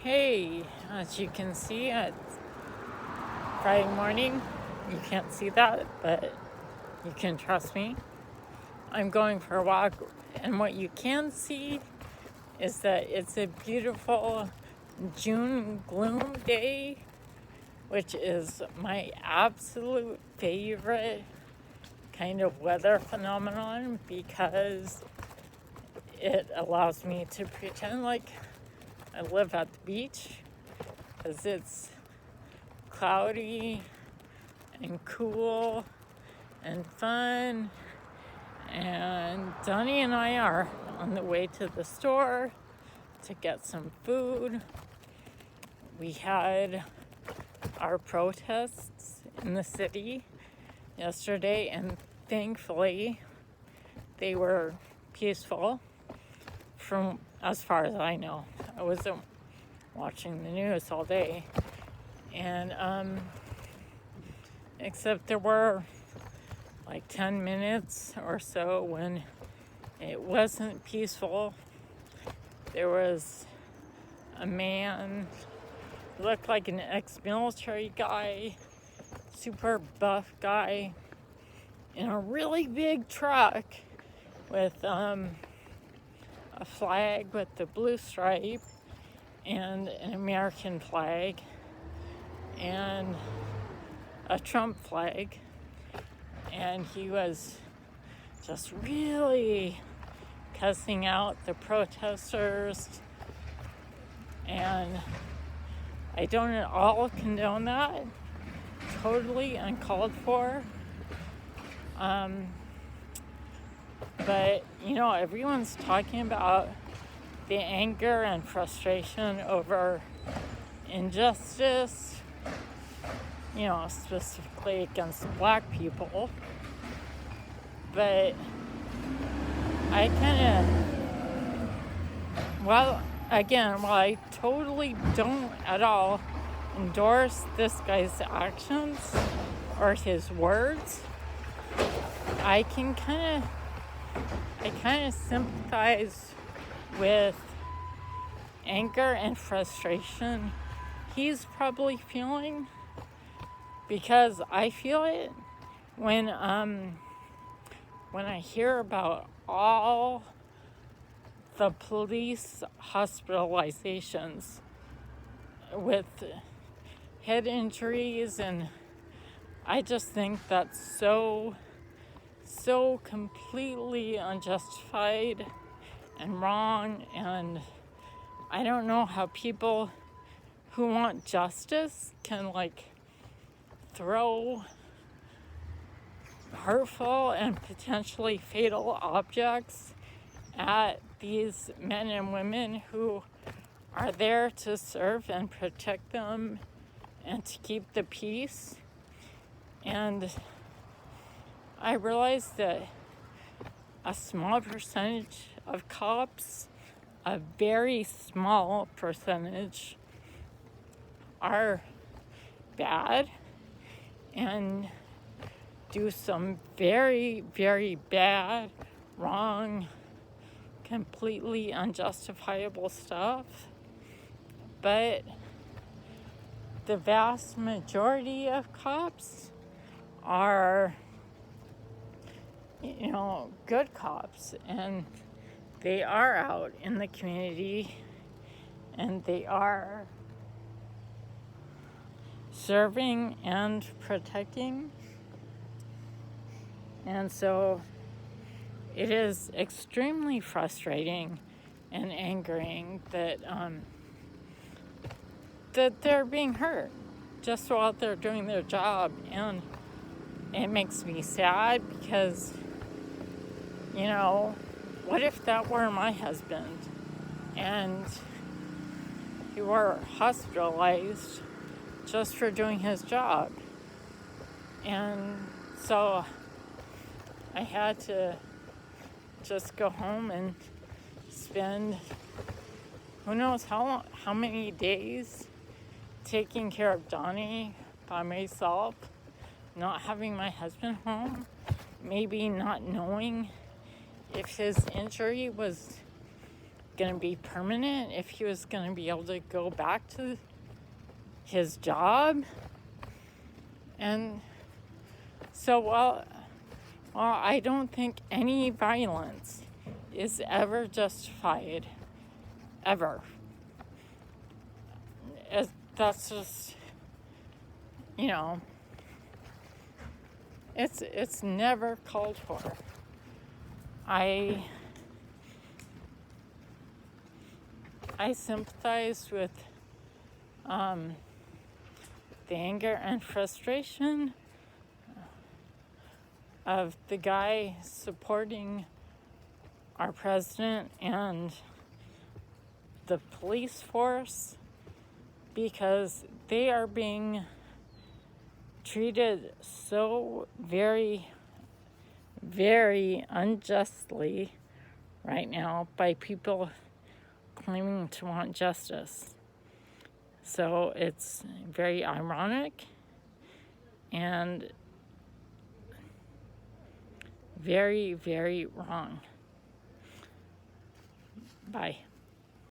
Hey, as you can see, it's Friday morning. You can't see that, but you can trust me. I'm going for a walk, and what you can see is that it's a beautiful June gloom day, which is my absolute favorite kind of weather phenomenon because it allows me to pretend like I live at the beach because it's cloudy and cool and fun. And Donnie and I are on the way to the store to get some food. We had our protests in the city yesterday, and thankfully they were peaceful from as far as I know. I wasn't watching the news all day. And except there were like 10 minutes or so when it wasn't peaceful. There was a man, looked like an ex-military guy, super buff guy, in a really big truck with a flag with the blue stripe and an American flag and a Trump flag. And he was just really cussing out the protesters, and I don't at all condone that. Totally uncalled for. But everyone's talking about the anger and frustration over injustice, specifically against black people. But I while I totally don't at all endorse this guy's actions or his words, I kind of sympathize with anger and frustration he's probably feeling, because I feel it when I hear about all the police hospitalizations with head injuries, and I just think that's so completely unjustified and wrong. And I don't know how people who want justice can throw hurtful and potentially fatal objects at these men and women who are there to serve and protect them and to keep the peace. And I realize that a small percentage of cops, a very small percentage, are bad and do some very, very bad, wrong, completely unjustifiable stuff. But the vast majority of cops are, good cops, and they are out in the community and they are serving and protecting. And so it is extremely frustrating and angering that that they're being hurt just while they're doing their job. And it makes me sad because, what if that were my husband and he were hospitalized just for doing his job? And so I had to just go home and spend who knows how many days taking care of Donnie by myself, not having my husband home, maybe not knowing if his injury was going to be permanent, if he was going to be able to go back to his job. And so, well, I don't think any violence is ever justified, ever. That's just, you know, it's never called for. I sympathize with the anger and frustration of the guy supporting our president and the police force, because they are being treated so very, very unjustly right now by people claiming to want justice. So it's very ironic and very, very wrong. Bye.